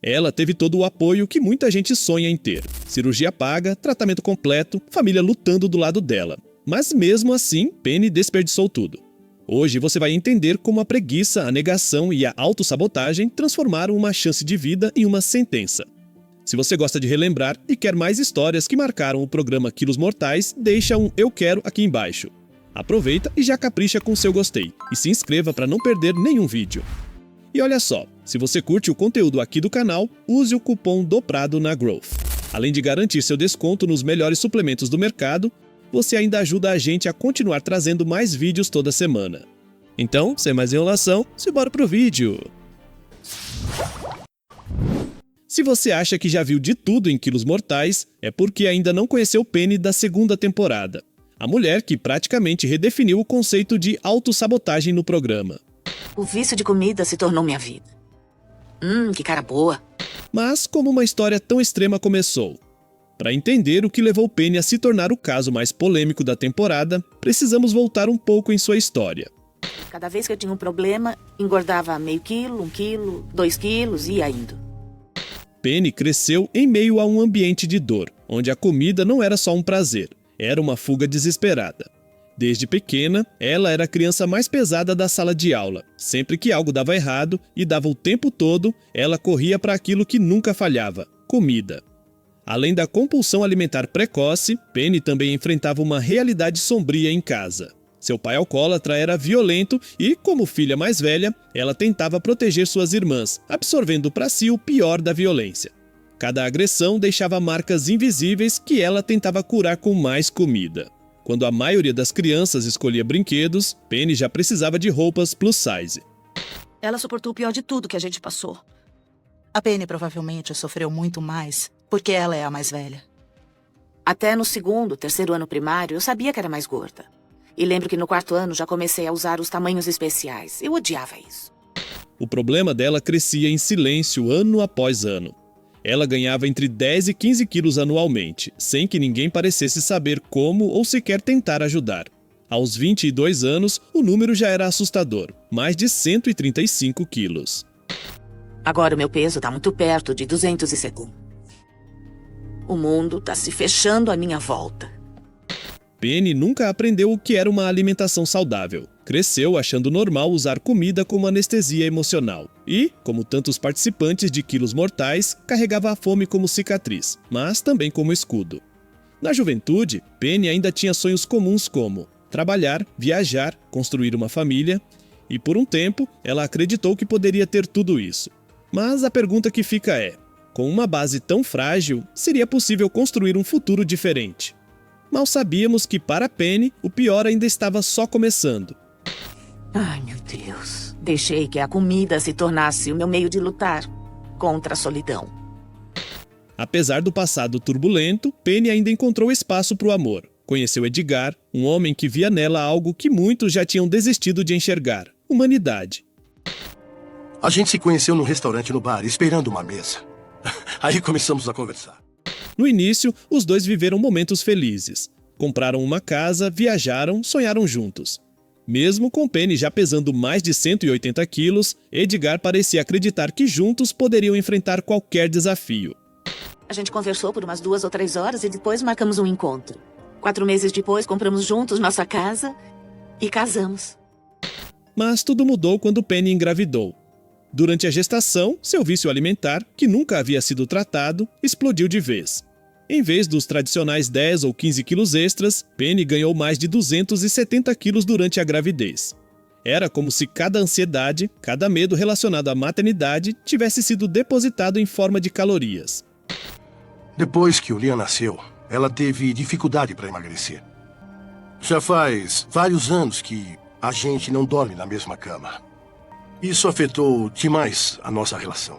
Ela teve todo o apoio que muita gente sonha em ter. Cirurgia paga, tratamento completo, família lutando do lado dela. Mas mesmo assim, Penny desperdiçou tudo. Hoje você vai entender como a preguiça, a negação e a autossabotagem transformaram uma chance de vida em uma sentença. Se você gosta de relembrar e quer mais histórias que marcaram o programa Quilos Mortais, deixa um eu quero aqui embaixo. Aproveita e já capricha com seu gostei. E se inscreva para não perder nenhum vídeo. E olha só, se você curte o conteúdo aqui do canal, use o cupom DOPRADO na Growth. Além de garantir seu desconto nos melhores suplementos do mercado, você ainda ajuda a gente a continuar trazendo mais vídeos toda semana. Então, sem mais enrolação, simbora pro vídeo! Se você acha que já viu de tudo em Quilos Mortais, é porque ainda não conheceu Penny da segunda temporada. A mulher que praticamente redefiniu o conceito de autossabotagem no programa. O vício de comida se tornou minha vida. Que cara boa. Mas como uma história tão extrema começou? Para entender o que levou Penny a se tornar o caso mais polêmico da temporada, precisamos voltar um pouco em sua história. Cada vez que eu tinha um problema, engordava meio quilo, 1 quilo, 2 quilos e ia indo. Penny cresceu em meio a um ambiente de dor, onde a comida não era só um prazer, era uma fuga desesperada. Desde pequena, ela era a criança mais pesada da sala de aula. Sempre que algo dava errado, e dava o tempo todo, ela corria para aquilo que nunca falhava: comida. Além da compulsão alimentar precoce, Penny também enfrentava uma realidade sombria em casa. Seu pai alcoólatra era violento e, como filha mais velha, ela tentava proteger suas irmãs, absorvendo para si o pior da violência. Cada agressão deixava marcas invisíveis que ela tentava curar com mais comida. Quando a maioria das crianças escolhia brinquedos, Penny já precisava de roupas plus size. Ela suportou o pior de tudo que a gente passou. A Penny provavelmente sofreu muito mais, porque ela é a mais velha. Até no 2º, 3º ano primário, eu sabia que era mais gorda. E lembro que no 4º ano já comecei a usar os tamanhos especiais. Eu odiava isso. O problema dela crescia em silêncio ano após ano. Ela ganhava entre 10 e 15 quilos anualmente, sem que ninguém parecesse saber como ou sequer tentar ajudar. Aos 22 anos, o número já era assustador, mais de 135 quilos. Agora o meu peso está muito perto de 270. O mundo está se fechando à minha volta. Penny nunca aprendeu o que era uma alimentação saudável. Cresceu achando normal usar comida como anestesia emocional. E, como tantos participantes de Quilos Mortais, carregava a fome como cicatriz, mas também como escudo. Na juventude, Penny ainda tinha sonhos comuns como trabalhar, viajar, construir uma família. E por um tempo, ela acreditou que poderia ter tudo isso. Mas a pergunta que fica é: com uma base tão frágil, seria possível construir um futuro diferente? Mal sabíamos que, para Penny, o pior ainda estava só começando. Ai, meu Deus. Deixei que a comida se tornasse o meu meio de lutar contra a solidão. Apesar do passado turbulento, Penny ainda encontrou espaço para o amor. Conheceu Edgar, um homem que via nela algo que muitos já tinham desistido de enxergar: humanidade. A gente se conheceu num restaurante no bar, esperando uma mesa. Aí começamos a conversar. No início, os dois viveram momentos felizes. Compraram uma casa, viajaram, sonharam juntos. Mesmo com Penny já pesando mais de 180 quilos, Edgar parecia acreditar que juntos poderiam enfrentar qualquer desafio. A gente conversou por umas 2 ou 3 horas e depois marcamos um encontro. 4 meses depois, compramos juntos nossa casa e casamos. Mas tudo mudou quando Penny engravidou. Durante a gestação, seu vício alimentar, que nunca havia sido tratado, explodiu de vez. Em vez dos tradicionais 10 ou 15 quilos extras, Penny ganhou mais de 270 quilos durante a gravidez. Era como se cada ansiedade, cada medo relacionado à maternidade tivesse sido depositado em forma de calorias. Depois que o Liam nasceu, ela teve dificuldade para emagrecer. Já faz vários anos que a gente não dorme na mesma cama. Isso afetou demais a nossa relação.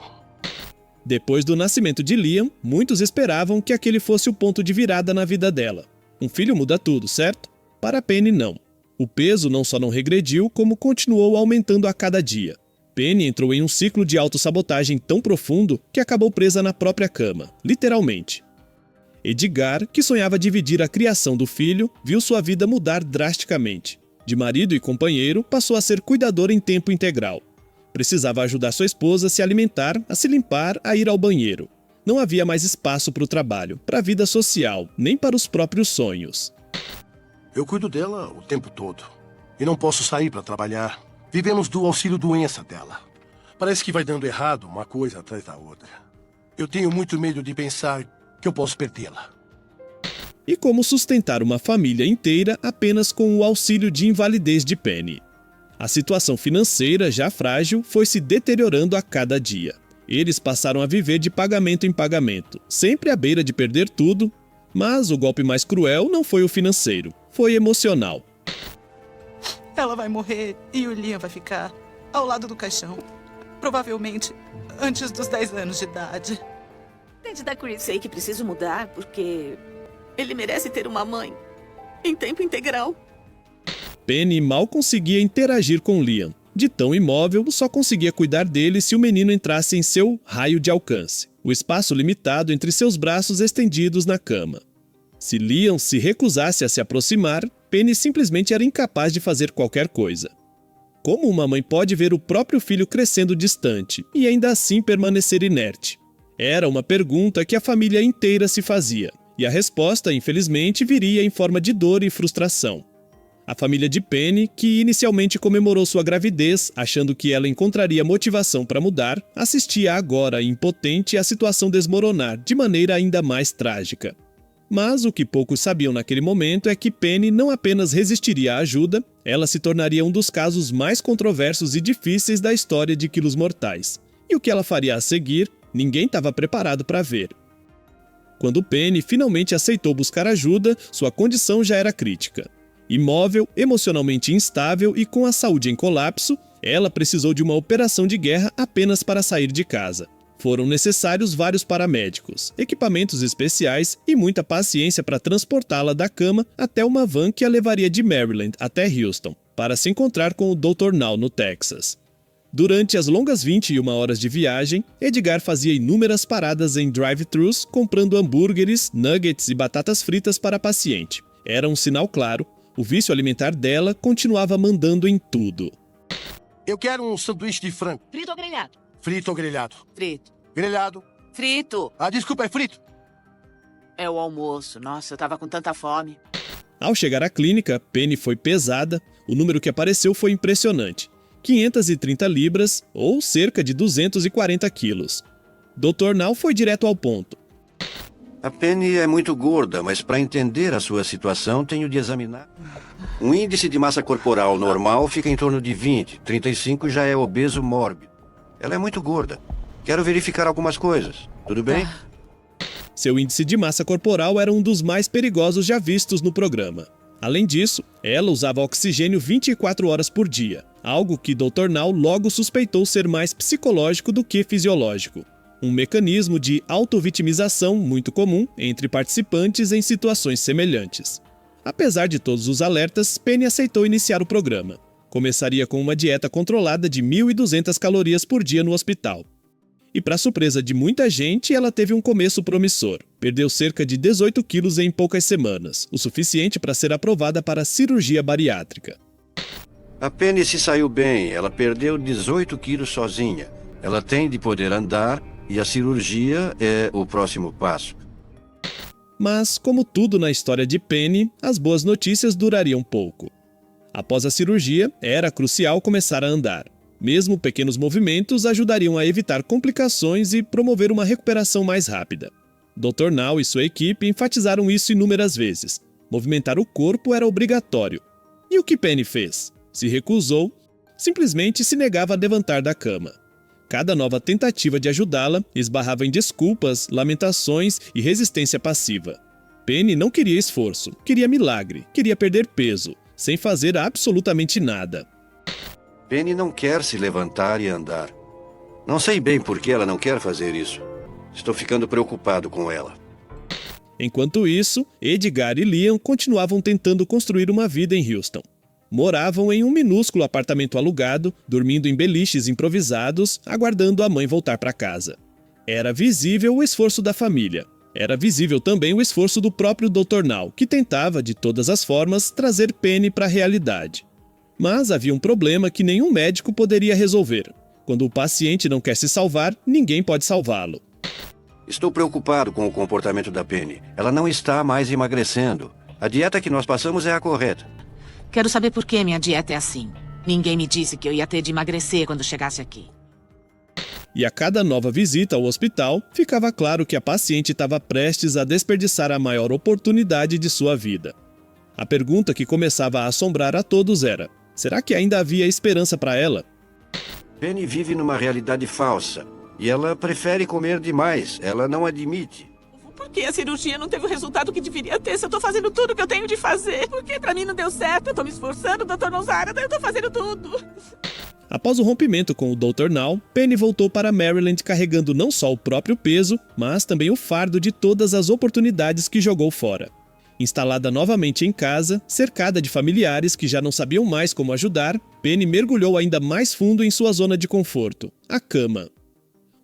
Depois do nascimento de Liam, muitos esperavam que aquele fosse o ponto de virada na vida dela. Um filho muda tudo, certo? Para Penny, não. O peso não só não regrediu, como continuou aumentando a cada dia. Penny entrou em um ciclo de autossabotagem tão profundo que acabou presa na própria cama, literalmente. Edgar, que sonhava dividir a criação do filho, viu sua vida mudar drasticamente. De marido e companheiro, passou a ser cuidador em tempo integral. precisava ajudar sua esposa a se alimentar, a se limpar, a ir ao banheiro. Não havia mais espaço para o trabalho, para a vida social, nem para os próprios sonhos. Eu cuido dela o tempo todo. E não posso sair para trabalhar. Vivemos do auxílio-doença dela. Parece que vai dando errado uma coisa atrás da outra. Eu tenho muito medo de pensar que eu posso perdê-la. E como sustentar uma família inteira apenas com o auxílio de invalidez de Penny? A situação financeira, já frágil, foi se deteriorando a cada dia. Eles passaram a viver de pagamento em pagamento, sempre à beira de perder tudo, mas o golpe mais cruel não foi o financeiro, foi emocional. Ela vai morrer e o Liam vai ficar ao lado do caixão. Provavelmente antes dos 10 anos de idade. Dentro da Chris, sei que preciso mudar porque ele merece ter uma mãe em tempo integral. Penny mal conseguia interagir com Liam. De tão imóvel, só conseguia cuidar dele se o menino entrasse em seu raio de alcance, o espaço limitado entre seus braços estendidos na cama. Se Liam se recusasse a se aproximar, Penny simplesmente era incapaz de fazer qualquer coisa. Como uma mãe pode ver o próprio filho crescendo distante e ainda assim permanecer inerte? Era uma pergunta que a família inteira se fazia, e a resposta, infelizmente, viria em forma de dor e frustração. A família de Penny, que inicialmente comemorou sua gravidez, achando que ela encontraria motivação para mudar, assistia agora, impotente, a situação desmoronar de maneira ainda mais trágica. Mas o que poucos sabiam naquele momento é que Penny não apenas resistiria à ajuda, ela se tornaria um dos casos mais controversos e difíceis da história de Quilos Mortais. E o que ela faria a seguir, ninguém estava preparado para ver. Quando Penny finalmente aceitou buscar ajuda, sua condição já era crítica. Imóvel, emocionalmente instável e com a saúde em colapso, ela precisou de uma operação de guerra apenas para sair de casa. Foram necessários vários paramédicos, equipamentos especiais e muita paciência para transportá-la da cama até uma van que a levaria de Maryland até Houston, para se encontrar com o Dr. Now no Texas. Durante as longas 21 horas de viagem, Edgar fazia inúmeras paradas em drive-thrus, comprando hambúrgueres, nuggets e batatas fritas para a paciente. Era um sinal claro, o vício alimentar dela continuava mandando em tudo. Eu quero um sanduíche de frango. Frito ou grelhado? Frito ou grelhado? Frito. Grelhado. Frito. Ah, desculpa, é frito. É o almoço. Nossa, eu tava com tanta fome. Ao chegar à clínica, Penny foi pesada, o número que apareceu foi impressionante. 530 libras, ou cerca de 240 quilos. Dr. Now foi direto ao ponto. A Penny é muito gorda, mas para entender a sua situação, tenho de examinar. Um índice de massa corporal normal fica em torno de 20, 35 já é obeso mórbido. Ela é muito gorda. Quero verificar algumas coisas. Tudo bem? Seu índice de massa corporal era um dos mais perigosos já vistos no programa. Além disso, ela usava oxigênio 24 horas por dia, algo que Dr. Now logo suspeitou ser mais psicológico do que fisiológico. Um mecanismo de autovitimização muito comum entre participantes em situações semelhantes. Apesar de todos os alertas, Penny aceitou iniciar o programa. Começaria com uma dieta controlada de 1.200 calorias por dia no hospital. E para surpresa de muita gente, ela teve um começo promissor. Perdeu cerca de 18 quilos em poucas semanas, o suficiente para ser aprovada para cirurgia bariátrica. A Penny se saiu bem, ela perdeu 18 quilos sozinha. Ela tem de poder andar e a cirurgia é o próximo passo. Mas, como tudo na história de Penny, as boas notícias durariam pouco. Após a cirurgia, era crucial começar a andar. Mesmo pequenos movimentos ajudariam a evitar complicações e promover uma recuperação mais rápida. Dr. Now e sua equipe enfatizaram isso inúmeras vezes. Movimentar o corpo era obrigatório. E o que Penny fez? Se recusou, simplesmente se negava a levantar da cama. Cada nova tentativa de ajudá-la esbarrava em desculpas, lamentações e resistência passiva. Penny não queria esforço, queria milagre, queria perder peso, sem fazer absolutamente nada. Penny não quer se levantar e andar. Não sei bem por que ela não quer fazer isso. Estou ficando preocupado com ela. Enquanto isso, Edgar e Liam continuavam tentando construir uma vida em Houston. Moravam em um minúsculo apartamento alugado, dormindo em beliches improvisados, aguardando a mãe voltar para casa. Era visível o esforço da família. Era visível também o esforço do próprio Dr. Now, que tentava, de todas as formas, trazer Penny para a realidade. Mas havia um problema que nenhum médico poderia resolver. Quando o paciente não quer se salvar, ninguém pode salvá-lo. Estou preocupado com o comportamento da Penny. Ela não está mais emagrecendo. A dieta que nós passamos é a correta. Quero saber por que minha dieta é assim. Ninguém me disse que eu ia ter de emagrecer quando chegasse aqui. E a cada nova visita ao hospital, ficava claro que a paciente estava prestes a desperdiçar a maior oportunidade de sua vida. A pergunta que começava a assombrar a todos era: será que ainda havia esperança para ela? Penny vive numa realidade falsa. E ela prefere comer demais. Ela não admite. Por que a cirurgia não teve o resultado que deveria ter? Se eu tô fazendo tudo que eu tenho de fazer. Por que pra mim não deu certo? Eu tô me esforçando, Dr. Nozara, eu tô fazendo tudo. Após o rompimento com o Dr. Now, Penny voltou para Maryland carregando não só o próprio peso, mas também o fardo de todas as oportunidades que jogou fora. Instalada novamente em casa, cercada de familiares que já não sabiam mais como ajudar, Penny mergulhou ainda mais fundo em sua zona de conforto, a cama.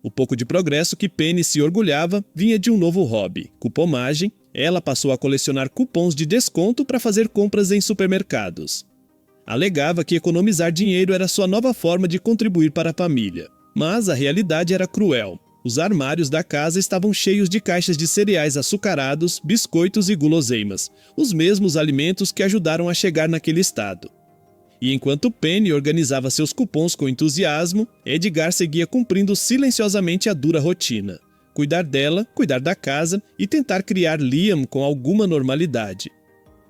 O pouco de progresso que Penny se orgulhava vinha de um novo hobby, cupomagem. Ela passou a colecionar cupons de desconto para fazer compras em supermercados. Alegava que economizar dinheiro era sua nova forma de contribuir para a família. Mas a realidade era cruel. Os armários da casa estavam cheios de caixas de cereais açucarados, biscoitos e guloseimas, os mesmos alimentos que ajudaram a chegar naquele estado. E enquanto Penny organizava seus cupons com entusiasmo, Edgar seguia cumprindo silenciosamente a dura rotina. Cuidar dela, cuidar da casa e tentar criar Liam com alguma normalidade.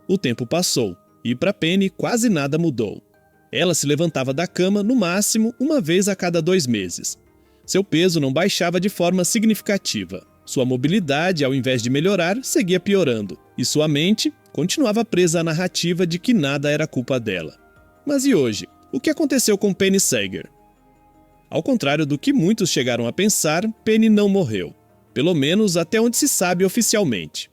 O tempo passou, e para Penny quase nada mudou. Ela se levantava da cama no máximo uma vez a cada 2 meses. Seu peso não baixava de forma significativa. Sua mobilidade, ao invés de melhorar, seguia piorando. E sua mente continuava presa à narrativa de que nada era culpa dela. Mas e hoje? O que aconteceu com Penny Sager? Ao contrário do que muitos chegaram a pensar, Penny não morreu. Pelo menos até onde se sabe oficialmente.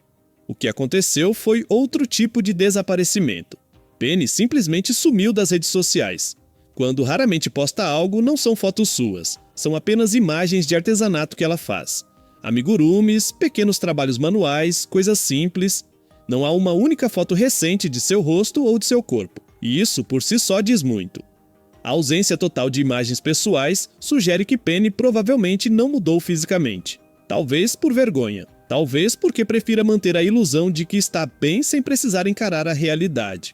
O que aconteceu foi outro tipo de desaparecimento. Penny simplesmente sumiu das redes sociais. Quando raramente posta algo, não são fotos suas. São apenas imagens de artesanato que ela faz. Amigurumis, pequenos trabalhos manuais, coisas simples. Não há uma única foto recente de seu rosto ou de seu corpo. E isso, por si só, diz muito. A ausência total de imagens pessoais sugere que Penny provavelmente não mudou fisicamente. Talvez por vergonha. Talvez porque prefira manter a ilusão de que está bem sem precisar encarar a realidade.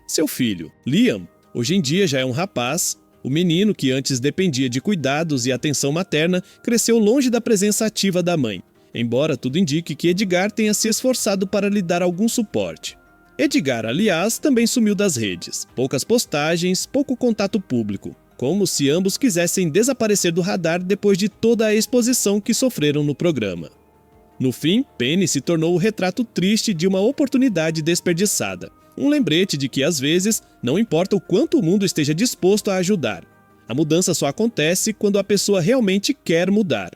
Seu filho, Liam, hoje em dia já é um rapaz. O menino, que antes dependia de cuidados e atenção materna, cresceu longe da presença ativa da mãe, embora tudo indique que Edgar tenha se esforçado para lhe dar algum suporte. Edgar, aliás, também sumiu das redes. Poucas postagens, pouco contato público, como se ambos quisessem desaparecer do radar depois de toda a exposição que sofreram no programa. No fim, Penny se tornou o retrato triste de uma oportunidade desperdiçada. Um lembrete de que, às vezes, não importa o quanto o mundo esteja disposto a ajudar. A mudança só acontece quando a pessoa realmente quer mudar.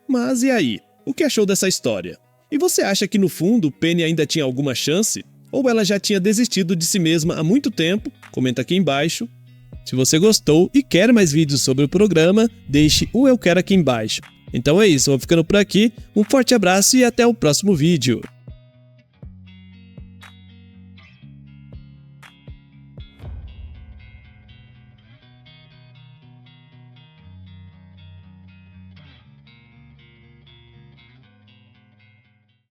Mas e aí? O que achou dessa história? E você acha que no fundo Penny ainda tinha alguma chance? Ou ela já tinha desistido de si mesma há muito tempo? Comenta aqui embaixo. Se você gostou e quer mais vídeos sobre o programa, deixe o eu quero aqui embaixo. Então é isso, eu vou ficando por aqui, um forte abraço e até o próximo vídeo.